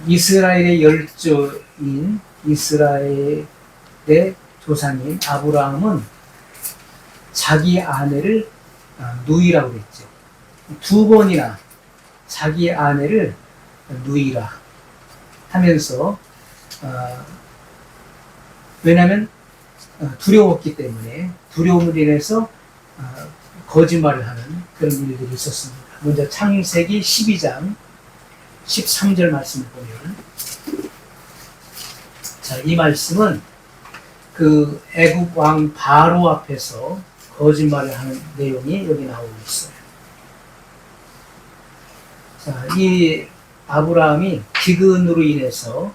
이스라엘의 열조인 이스라엘의 조상인 아브라함은 자기 아내를 누이라고 그랬죠. 두 번이나 자기 아내를 누이라 하면서 왜냐하면 두려웠기 때문에 두려움으로 인해서 거짓말을 하는 그런 일들이 있었습니다. 먼저 창세기 12장 13절 말씀을 보면 자, 이 말씀은 그 애굽 왕 바로 앞에서 거짓말을 하는 내용이 여기 나오고 있어요. 자, 이 아브라함이 기근으로 인해서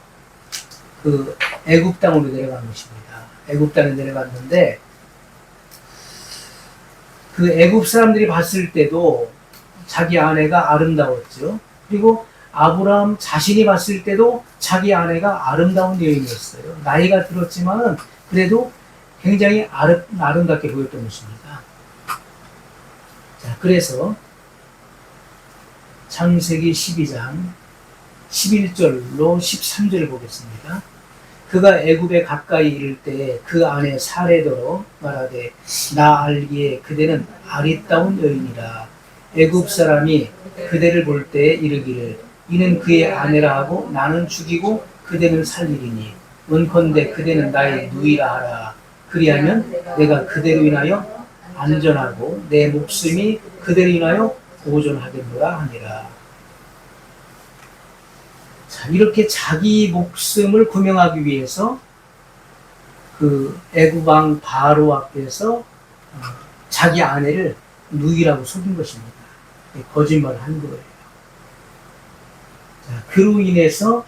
그 애굽 땅으로 내려간 것입니다. 애굽 땅에 내려갔는데 그 애굽 사람들이 봤을 때도 자기 아내가 아름다웠죠. 그리고 아브라함 자신이 봤을 때도 자기 아내가 아름다운 여인이었어요. 나이가 들었지만은 그래도 굉장히 아름답게 보였던 것입니다. 자, 그래서 창세기 12장 11절로 13절을 보겠습니다. 그가 애굽에 가까이 이를 때 그 아내 사레더러 말하되 나 알기에 그대는 아리따운 여인이라. 애굽 사람이 그대를 볼 때 이르기를 이는 그의 아내라 하고 나는 죽이고 그대는 살리리니 원컨대 그대는 나의 누이라 하라. 그리하면 내가 그대로 인하여 안전하고 내 목숨이 그대로 인하여 보존하겠노라 하니라. 자, 이렇게 자기 목숨을 구명하기 위해서 그 애굽 왕 바로 앞에서 자기 아내를 누이라고 속인 것입니다. 거짓말을 한 거예요. 자, 그로 인해서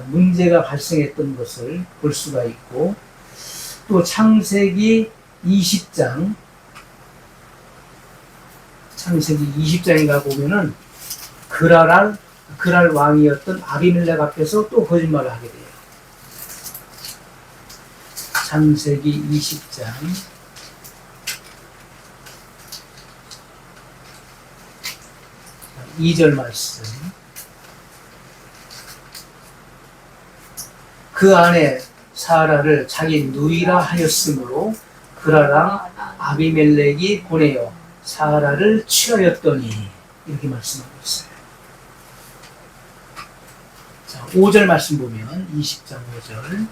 문제가 발생했던 것을 볼 수가 있고 또 창세기 20장에 가보면은 그랄 왕이었던 아비멜렉 앞에서 또 거짓말을 하게 돼요. 창세기 20장 2절 말씀. 그 아내 사라를 자기 누이라 하였으므로 그랄랑 아비멜렉이 보내어 사라를 취하였더니 이렇게 말씀하고 있어요. 자, 5절 말씀 보면 20장 5절.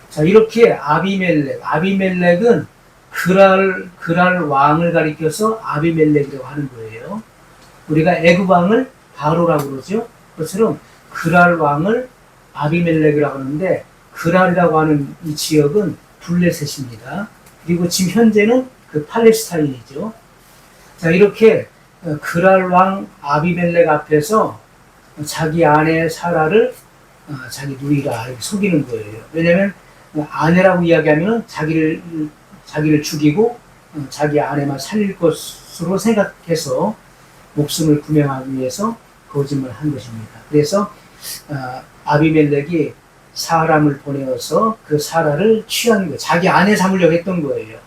자, 이렇게 아비멜렉은 그랄 왕을 가리켜서 아비멜렉이라고 하는 거예요. 우리가 애굽 왕을 바로라고 그러죠. 그것처럼 그랄 왕을 아비멜렉이라고 하는데 그랄이라고 하는 이 지역은 블레셋입니다. 그리고 지금 현재는 그 팔레스타인이죠. 자, 이렇게 그랄 왕 아비멜렉 앞에서 자기 아내 사라를 자기 누이라 이렇게 속이는 거예요. 왜냐하면 아내라고 이야기하면 자기를 죽이고 자기 아내만 살릴 것으로 생각해서 목숨을 구명하기 위해서 거짓말을 한 것입니다. 그래서 아비멜렉이 사람을 보내어서 그 사라를 취한 거예요. 자기 아내 삼으려고 했던 거예요.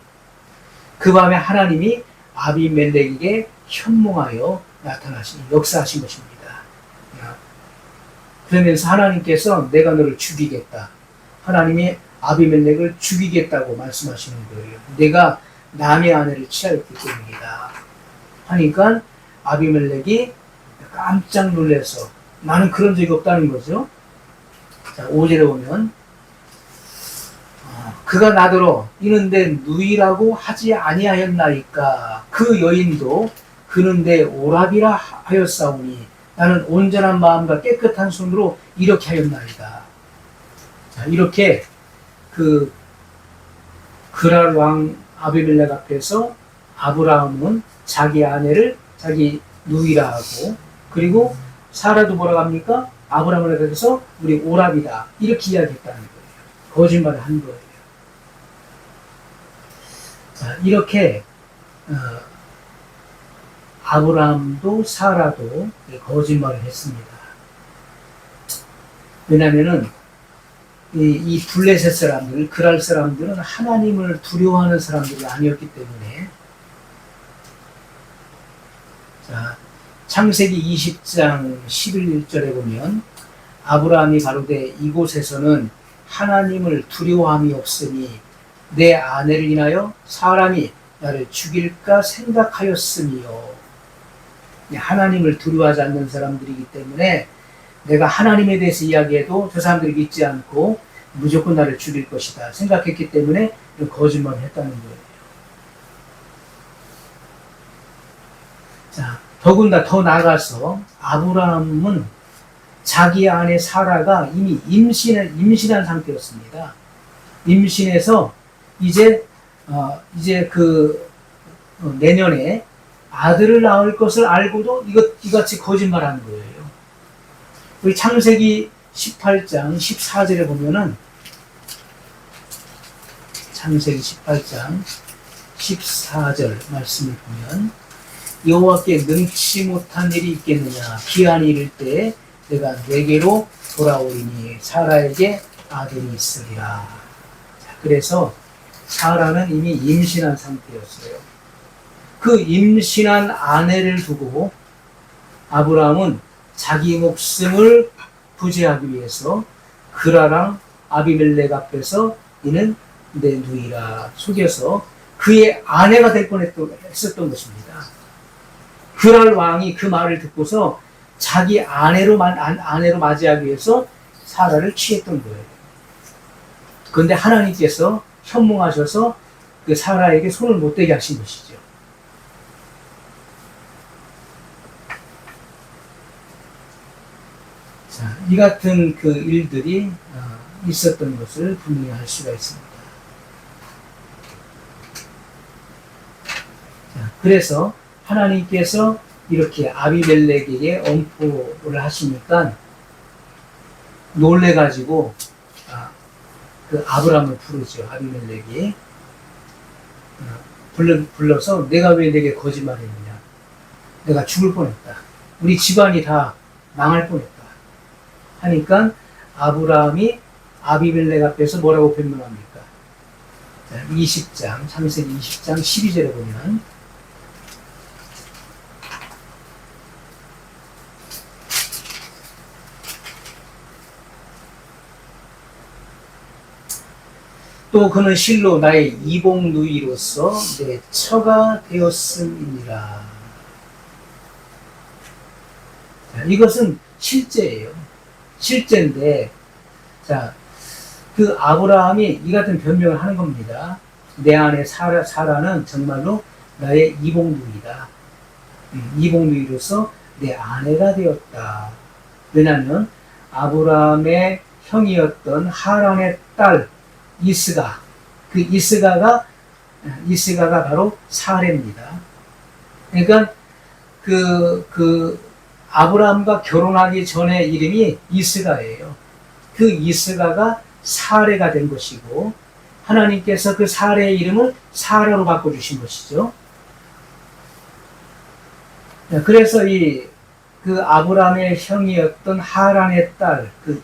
그 밤에 하나님이 아비멜렉에게 현몽하여 역사하신 것입니다. 그러면서 하나님께서 내가 너를 죽이겠다. 하나님이 아비멜렉을 죽이겠다고 말씀하시는 거예요. 내가 남의 아내를 취하였기 때문이다. 하니까 아비멜렉이 깜짝 놀라서 나는 그런 적이 없다는 거죠. 자, 5절에 보면 그가 나더러 이는데 누이라고 하지 아니하였나이까. 그 여인도 그는 내 오라비라 하였사오니 나는 온전한 마음과 깨끗한 손으로 이렇게 하였나이다. 자, 이렇게 그 그랄 왕 아비멜렉 앞에서 아브라함은 자기 아내를 자기 누이라 하고 그리고 사라도 뭐라고 합니까? 아브라함을 대해서 우리 오라비다 이렇게 이야기했다는 거예요. 거짓말을 한 거예요. 자, 이렇게 아브라함도 사라도 거짓말을 했습니다. 왜냐하면은 이 블레셋 사람들, 그랄 사람들은 하나님을 두려워하는 사람들이 아니었기 때문에 자, 창세기 20장 11절에 보면 아브라함이 가로되 이곳에서는 하나님을 두려워함이 없으니 내 아내를 인하여 사람이 나를 죽일까 생각하였으니요. 하나님을 두려워하지 않는 사람들이기 때문에 내가 하나님에 대해서 이야기해도 저 사람들이 믿지 않고 무조건 나를 죽일 것이다 생각했기 때문에 거짓말을 했다는 거예요. 자, 더군다나 더 나아가서 아브라함은 자기 아내 사라가 이미 임신한 상태였습니다. 임신해서 이제 내년에 아들을 낳을 것을 알고도 이같이 거짓말하는 거예요. 우리 창세기 18장 14절에 보면은 창세기 18장 14절 말씀을 보면 여호와께 능치 못한 일이 있겠느냐 기한이 이를 때 내가 내게로 돌아오리니 사라에게 아들이 있으리라. 그래서 사라는 이미 임신한 상태였어요. 그 임신한 아내를 두고 아브라함은 자기 목숨을 부지하기 위해서 그라랑 아비멜렉 앞에서 이는 내 누이라 속여서 그의 아내가 될 뻔했었던 것입니다. 그랄 왕이 그 말을 듣고서 자기 아내로 맞이하기 위해서 사라를 취했던 거예요. 그런데 하나님께서 현몽하셔서 그 사라에게 손을 못 대게 하신 것이죠. 자, 이 같은 그 일들이 있었던 것을 분명히 알 수가 있습니다. 자, 그래서 하나님께서 이렇게 아비멜렉에게 엄포를 하시니까 놀래가지고 그 아브라함을 부르죠. 아비멜렉이 불러서 내가 왜 내게 거짓말했느냐, 내가 죽을 뻔했다, 우리 집안이 다 망할 뻔했다 하니까 아브라함이 아비멜렉 앞에서 뭐라고 변명합니까? 자, 20장 창세기 20장 12절에 보면 또 그는 실로 나의 이복 누이로서 내 처가 되었음이니라. 자, 이것은 실제예요. 실제인데, 자, 그 아브라함이 이 같은 변명을 하는 겁니다. 내 아내 사라는 정말로 나의 이복 누이다. 이복 누이로서 내 아내가 되었다. 왜냐하면 아브라함의 형이었던 하란의 딸 이스가, 그 이스가가 바로 사레입니다. 그러니까 그 아브라함과 결혼하기 전에 이름이 이스가예요. 그 이스가가 사레가 된 것이고 하나님께서 그 사레의 이름을 사라로 바꿔주신 것이죠. 그래서 그 아브라함의 형이었던 하란의 딸 그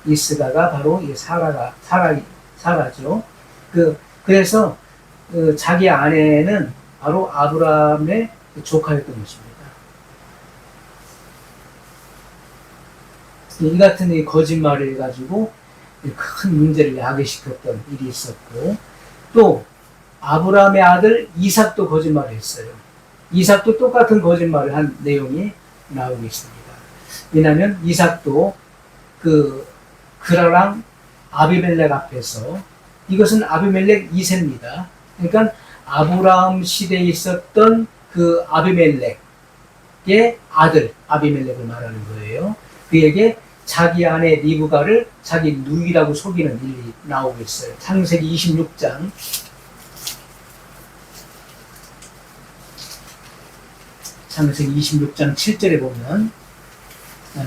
이스가가 바로 이 사라죠. 그래서 자기 아내는 바로 아브라함의 조카였던 것입니다. 이 같은 이 거짓말을 해가지고 큰 문제를 야기시켰던 일이 있었고, 또 아브라함의 아들 이삭도 거짓말을 했어요. 이삭도 똑같은 거짓말을 한 내용이 나오고 있습니다. 왜냐하면 이삭도 그라랑 아비멜렉 앞에서, 이것은 아비멜렉 2세입니다. 그러니까 아브라함 시대에 있었던 그 아비멜렉의 아들 아비멜렉을 말하는 거예요. 그에게 자기 아내 리브가를 자기 누이라고 속이는 일이 나오고 있어요. 창세기 26장 7절에 보면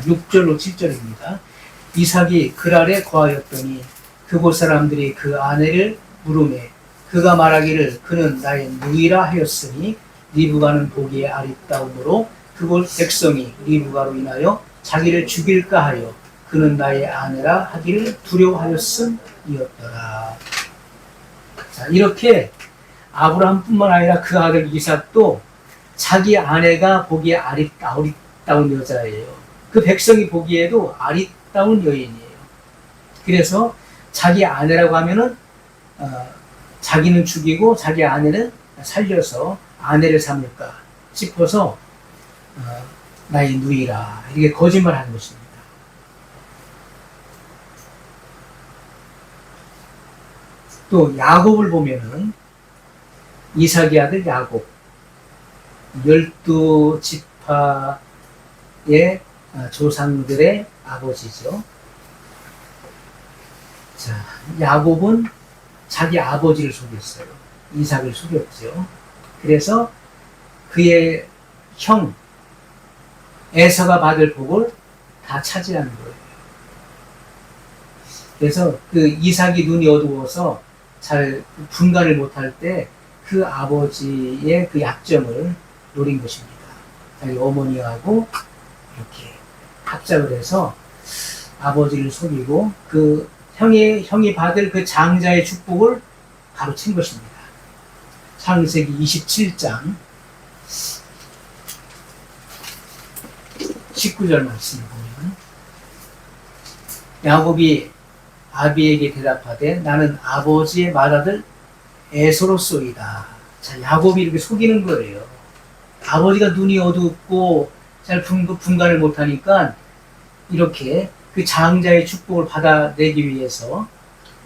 6절로 7절입니다. 이삭이 그랄에 거하였더니 그곳 사람들이 그 아내를 물으매 그가 말하기를 그는 나의 누이라 하였으니 리브가는 보기에 아리따움으로 그곳 백성이 리브가로 인하여 자기를 죽일까 하여 그는 나의 아내라 하기를 두려워하였음이었더라. 자, 이렇게 아브라함뿐만 아니라 그 아들 이삭도 자기 아내가 보기에 아리따운 여자예요. 그 백성이 보기에도 아리따운 여인이에요. 그래서 자기 아내라고 하면은 자기는 죽이고 자기 아내는 살려서 아내를 삼을까 싶어서 나의 누이라 이렇게 거짓말하는 것입니다. 또 야곱을 보면은 이삭의 아들 야곱 12지파의 조상들의 아버지죠. 자, 야곱은 자기 아버지를 속였어요. 이삭을 속였죠. 그래서 그의 형 에서가 받을 복을 다 차지하는 거예요. 그래서 그 이삭이 눈이 어두워서 잘 분간을 못할 때 그 아버지의 그 약점을 노린 것입니다. 자기 어머니하고 이렇게 합작을 해서 아버지를 속이고 그 형이 받을 그 장자의 축복을 가로챈 것입니다. 창세기 27장 19절 말씀을 보면 야곱이 아비에게 대답하되 나는 아버지의 맏아들 에서로소이다. 자, 야곱이 이렇게 속이는 거예요. 아버지가 눈이 어둡고 잘 분간을 못하니까 이렇게 그 장자의 축복을 받아내기 위해서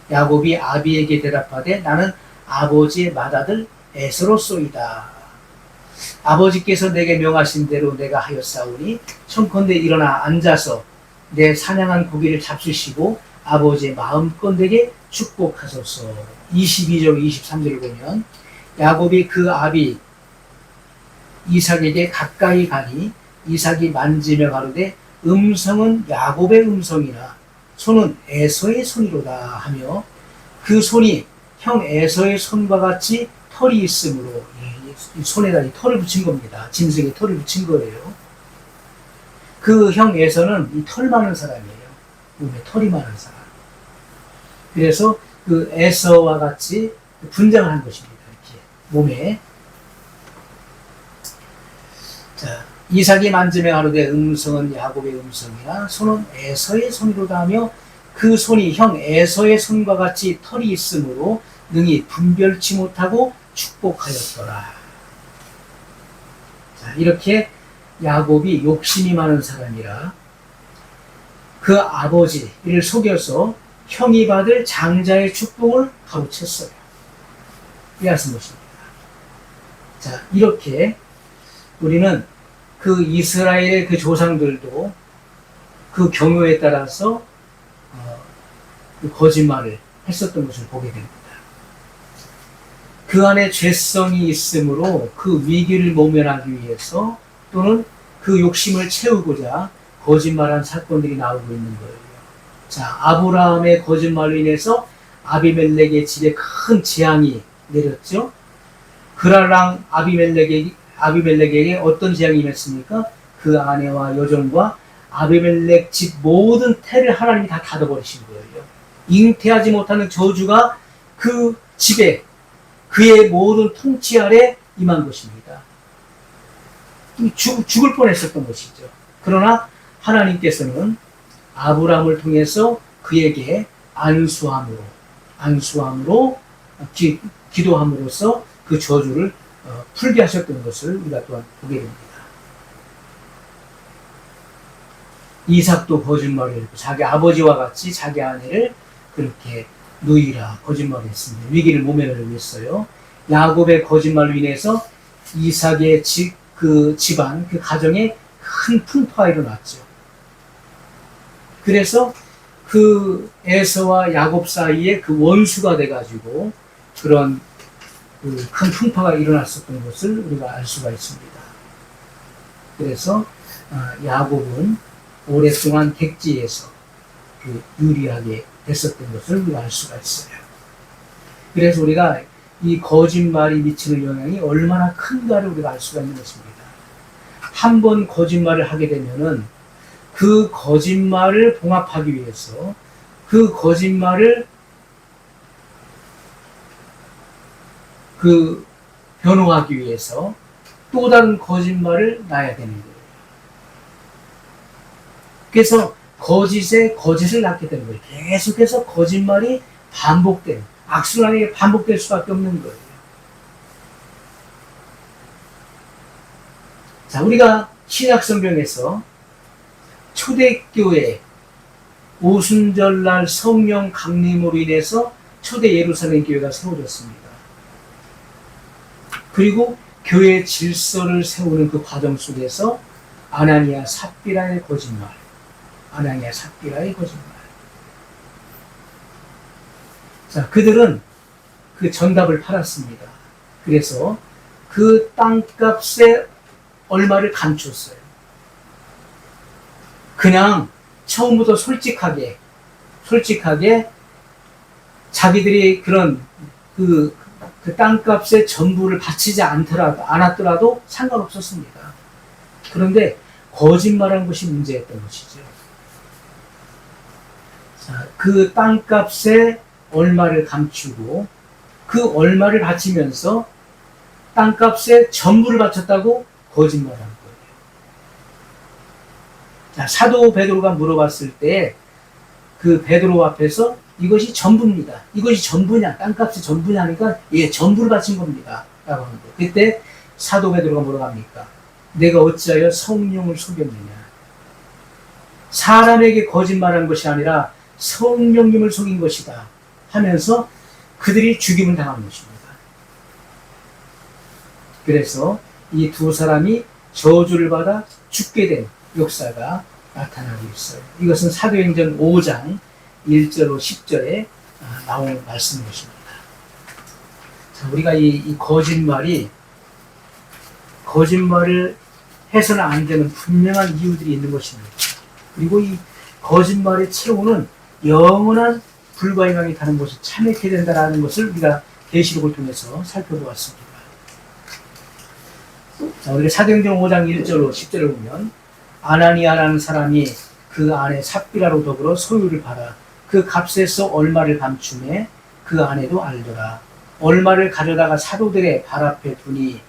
야곱이 아비에게 대답하되 나는 아버지의 맏아들 에서로소이다. 아버지께서 내게 명하신 대로 내가 하였사오니 청컨대 일어나 앉아서 내 사냥한 고기를 잡수시고 아버지의 마음껏 내게 축복하소서. 22절 23절을 보면 야곱이 그 아비 이삭에게 가까이 가니 이삭이 만지며 가로되 음성은 야곱의 음성이나 손은 에서의 손이로다 하며 그 손이 형 에서의 손과 같이 털이 있으므로 이 손에다 이 털을 붙인 겁니다. 짐승에 털을 붙인 거예요. 그 형 에서는 이 털 많은 사람이에요. 몸에 털이 많은 사람. 그래서 그 에서와 같이 분장을 한 것입니다. 이렇게 몸에. 자, 이삭이 만지며 가로되 음성은 야곱의 음성이나 손은 에서의 손이로다 하며 그 손이 형 에서의 손과 같이 털이 있으므로 능히 분별치 못하고 축복하였더라. 자, 이렇게 야곱이 욕심이 많은 사람이라 그 아버지를 속여서 형이 받을 장자의 축복을 가로챘어요. 이 말씀이십니다. 자, 이렇게 우리는 그 이스라엘의 그 조상들도 그 경우에 따라서 그 거짓말을 했었던 것을 보게 됩니다. 그 안에 죄성이 있으므로 그 위기를 모면하기 위해서 또는 그 욕심을 채우고자 거짓말한 사건들이 나오고 있는 거예요. 자, 아브라함의 거짓말로 인해서 아비멜렉의 집에 큰 재앙이 내렸죠. 그랄랑 아비멜렉에게 어떤 재앙이 임했습니까? 그 아내와 여종과 아비멜렉 집 모든 태를 하나님이 다 닫아버리신 거예요. 잉태하지 못하는 저주가 그 집에 그의 모든 통치 아래 임한 것입니다. 죽을 뻔했었던 것이죠. 그러나 하나님께서는 아브라함을 통해서 그에게 안수함으로 기도함으로써 그 저주를 풀게 하셨던 것을 우리가 또한 보게 됩니다. 이삭도 거짓말을 했고 자기 아버지와 같이 자기 아내를 그렇게 누이라 거짓말을 했습니다. 위기를 모면을 했어요. 야곱의 거짓말로 인해서 이삭의 그 집안, 그 가정에 큰 풍파가 일어났죠. 그래서 그 에서와 야곱 사이에 그 원수가 돼가지고 그런 큰 풍파가 일어났었던 것을 우리가 알 수가 있습니다. 그래서 야곱은 오랫동안 객지에서 유리하게 됐었던 것을 우리가 알 수가 있어요. 그래서 우리가 이 거짓말이 미치는 영향이 얼마나 큰가를 우리가 알 수가 있는 것입니다. 한 번 거짓말을 하게 되면은 그 거짓말을 봉합하기 위해서 그 거짓말을 변호하기 위해서 또 다른 거짓말을 놔야 되는 거예요. 그래서 거짓에 거짓을 낳게 되는 거예요. 계속해서 거짓말이 반복되는, 악순환이 반복될 수밖에 없는 거예요. 자, 우리가 신약성경에서 초대교회 오순절날 성령 강림으로 인해서 초대 예루살렘 교회가 세워졌습니다. 그리고 교회 질서를 세우는 그 과정 속에서 아나니아 삽비라의 거짓말, 아나니아 삽비라의 거짓말. 자, 그들은 그 전답을 팔았습니다. 그래서 그 땅값에 얼마를 감췄어요. 그냥 처음부터 솔직하게 자기들이 그런 그 땅값의 전부를 바치지 않았더라도 상관없었습니다. 그런데 거짓말한 것이 문제였던 것이죠. 자, 그 땅값에 얼마를 감추고 그 얼마를 바치면서 땅값의 전부를 바쳤다고 거짓말한 거예요. 자, 사도 베드로가 물어봤을 때 그 베드로 앞에서 이것이 전부입니다. 이것이 전부냐? 땅값이 전부냐? 하니까 예, 전부를 바친 겁니다. 라고 하는 거예요. 그때 사도 베드로가 뭐라고 합니까? 내가 어찌하여 성령을 속였느냐? 사람에게 거짓말한 것이 아니라 성령님을 속인 것이다 하면서 그들이 죽임을 당한 것입니다. 그래서 이 두 사람이 저주를 받아 죽게 된 역사가 나타나고 있어요. 이것은 사도행전 5장 1절로 10절에 나오는 말씀인 것입니다. 자, 우리가 이 거짓말을 해서는 안 되는 분명한 이유들이 있는 것입니다. 그리고 이 거짓말의 최후는 영원한 불가임하게 가는 것을 참여하게 된다는 것을 우리가 계시록을 통해서 살펴보았습니다. 자, 우리가 사도행전 5장 1절로 10절을 보면 아나니아라는 사람이 그 안에 삽비라로 더불어 소유를 팔아 그 값에서 얼마를 감추매 그 아내도 알더라. 얼마를 가져다가 사도들의 발 앞에 두니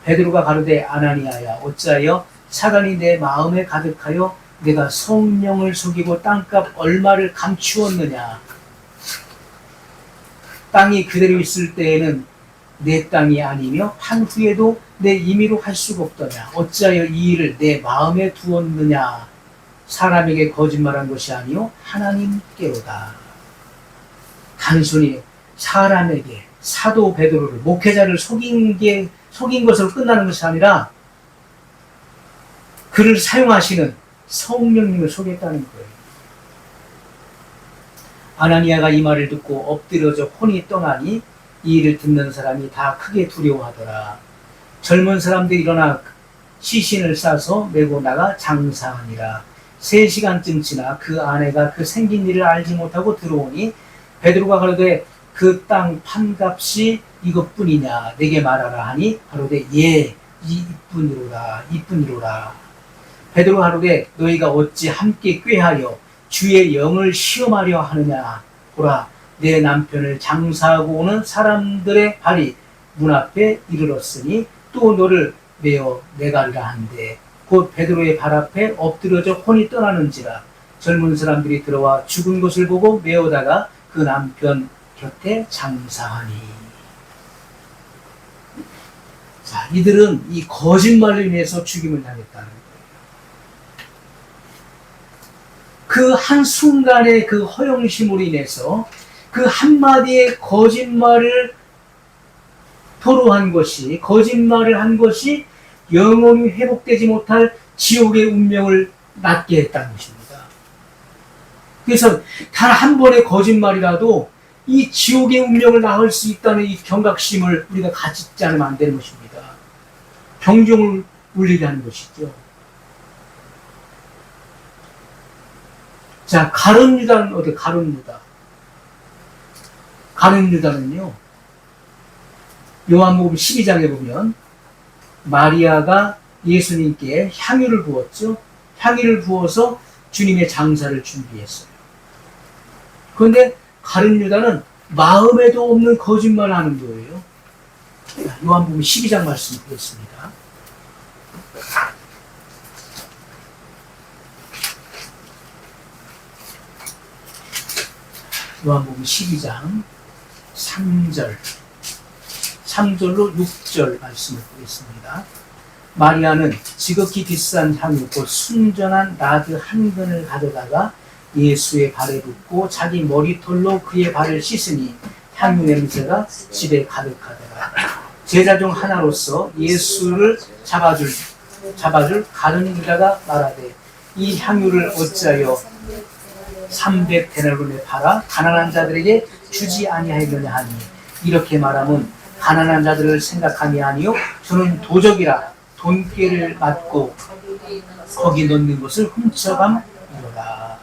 베드로가 가로되 아나니아야 어찌하여 사단이 내 마음에 가득하여 내가 성령을 속이고 땅값 얼마를 감추었느냐. 땅이 그대로 있을 때에는 내 땅이 아니며 판 후에도 내 임의로 할 수가 없더냐. 어찌하여 이 일을 내 마음에 두었느냐. 사람에게 거짓말한 것이 아니요 하나님께로다. 단순히 사람에게 사도 베드로를 목회자를 속인 것으로 끝나는 것이 아니라 그를 사용하시는 성령님을 속였다는 거예요. 아나니아가 이 말을 듣고 엎드려져 혼이 떠나니 이 일을 듣는 사람이 다 크게 두려워하더라. 젊은 사람들이 일어나 시신을 싸서 메고 나가 장사하니라. 3시간쯤 지나 그 아내가 그 생긴 일을 알지 못하고 들어오니 베드로가 가로되 그 땅 판값이 이것뿐이냐 내게 말하라 하니 가로되 예 이뿐이로라. 베드로가 가로되 너희가 어찌 함께 꾀하여 주의 영을 시험하려 하느냐. 보라 내 남편을 장사하고 오는 사람들의 발이 문 앞에 이르렀으니 또 너를 메어 내가리라 한데 곧 베드로의 발 앞에 엎드려져 혼이 떠나는지라. 젊은 사람들이 들어와 죽은 것을 보고 메어다가 그 남편 곁에 장사하니. 자, 이들은 이 거짓말로 인해서 죽임을 당했다는 거예요. 그 한순간의 그 허영심으로 인해서 그 한마디의 거짓말을 토로한 것이, 거짓말을 한 것이 영원히 회복되지 못할 지옥의 운명을 낳게 했다는 것입니다. 그래서 단 한 번의 거짓말이라도 이 지옥의 운명을 낳을 수 있다는 이 경각심을 우리가 가지지 않으면 안 되는 것입니다. 경종을 울리게 하는 것이죠. 자, 가룟 유다는 어디 가룟 유다? 가룟 유다는요, 요한복음 12장에 보면 마리아가 예수님께 향유를 부었죠. 향유를 부어서 주님의 장사를 준비했어요. 그런데 가룟 유다는 마음에도 없는 거짓말을 하는 거예요. 요한복음 12장 말씀 보겠습니다. 요한복음 12장 3절로 6절 말씀을 보겠습니다. 마리아는 지극히 비싼 향유 곧 순전한 나드 한 근을 가져다가 예수의 발에 붓고 자기 머리털로 그의 발을 씻으니 향유 냄새가 집에 가득하더라. 제자 중 하나로서 예수를 잡아줄 가룟 유다가 말하되 이 향유를 어찌하여 300데나리온에 팔아 가난한 자들에게 주지 아니하였느냐 하니, 이렇게 말하면 가난한 자들을 생각함이 아니요 저는 도적이라 돈깨를 맞고 거기 넣는 것을 훔쳐감이로라.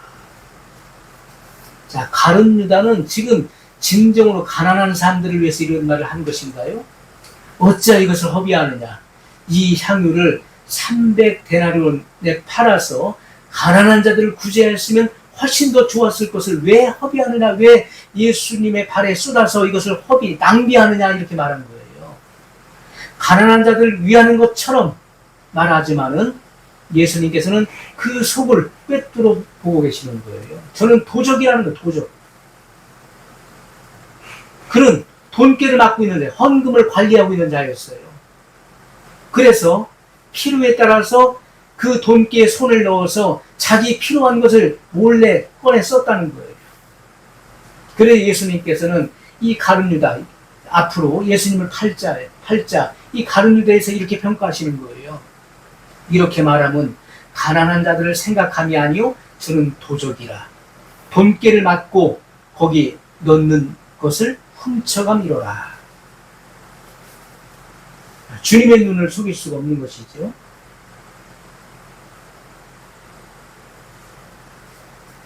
자, 가룟 유다는 지금 진정으로 가난한 사람들을 위해서 이런 말을 한 것인가요? 어찌 이것을 허비하느냐. 이 향유를 300데나리온에 팔아서 가난한 자들을 구제했으면 훨씬 더 좋았을 것을 왜 허비하느냐, 왜 예수님의 발에 쏟아서 이것을 낭비하느냐, 이렇게 말한 거예요. 가난한 자들을 위하는 것처럼 말하지만은 예수님께서는 그 속을 꿰뚫어 보고 계시는 거예요. 저는 도적이라는 거예요, 도적. 그는 돈깨를 맡고 있는데 헌금을 관리하고 있는 자였어요. 그래서 필요에 따라서 그 돈깨에 손을 넣어서 자기 필요한 것을 몰래 꺼내 썼다는 거예요. 그래서 예수님께서는 이 가룟 유다, 앞으로 예수님을 팔자 이 가룟 유다에서 이렇게 평가하시는 거예요. 이렇게 말하면 가난한 자들을 생각함이 아니요 저는 도적이라 돈깨를 맞고 거기 넣는 것을 훔쳐감이로라. 주님의 눈을 속일 수가 없는 것이죠.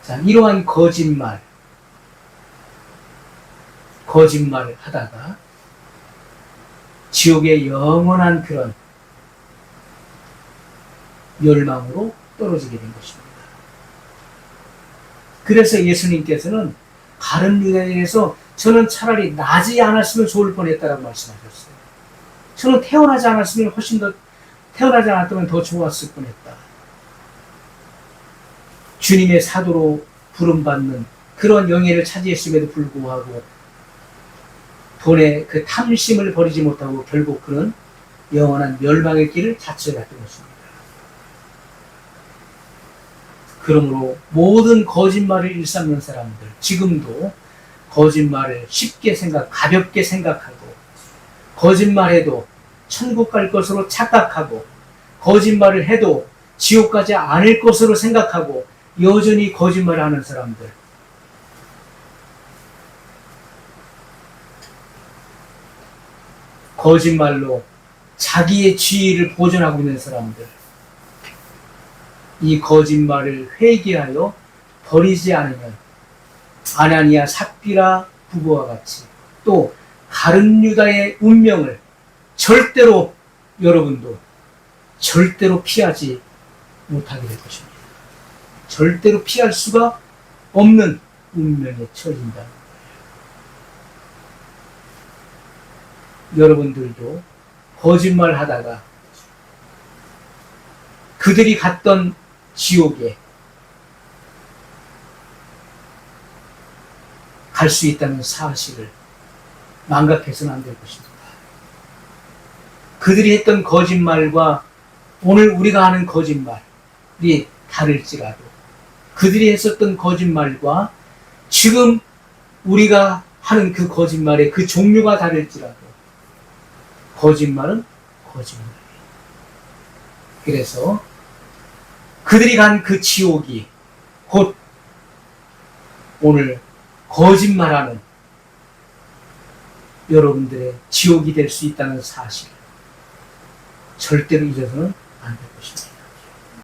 자, 이러한 거짓말을 하다가 지옥의 영원한 그런 멸망으로 떨어지게 된 것입니다. 그래서 예수님께서는 가룟 유다에 대해서 저는 차라리 나지 않았으면 좋을 뻔했다라고 말씀하셨어요. 저는 태어나지 않았다면 더 좋았을 뻔했다. 주님의 사도로 부름받는 그런 영예를 차지했음에도 불구하고 돈의 그 탐심을 버리지 못하고 결국 그는 영원한 멸망의 길을 자처해갔던 것입니다. 그러므로 모든 거짓말을 일삼는 사람들, 지금도 거짓말을 쉽게 가볍게 생각하고, 거짓말해도 천국 갈 것으로 착각하고, 거짓말을 해도 지옥 가지 않을 것으로 생각하고 여전히 거짓말을 하는 사람들, 거짓말로 자기의 지위를 보존하고 있는 사람들, 이 거짓말을 회개하여 버리지 않으면 아나니아 삽비라 부부와 같이 또 가룟 유다의 운명을 절대로 여러분도 절대로 피하지 못하게 될 것입니다. 절대로 피할 수가 없는 운명에 처해진다는 거예요. 여러분들도 거짓말 하다가 그들이 갔던 지옥에 갈 수 있다는 사실을 망각해서는 안 될 것입니다. 그들이 했던 거짓말과 오늘 우리가 하는 거짓말이 다를지라도, 그들이 했었던 거짓말과 지금 우리가 하는 그 거짓말의 그 종류가 다를지라도 거짓말은 거짓말이에요. 그래서 그들이 간 그 지옥이 곧 오늘 거짓말하는 여러분들의 지옥이 될 수 있다는 사실, 절대로 잊어서는 안 될 것입니다.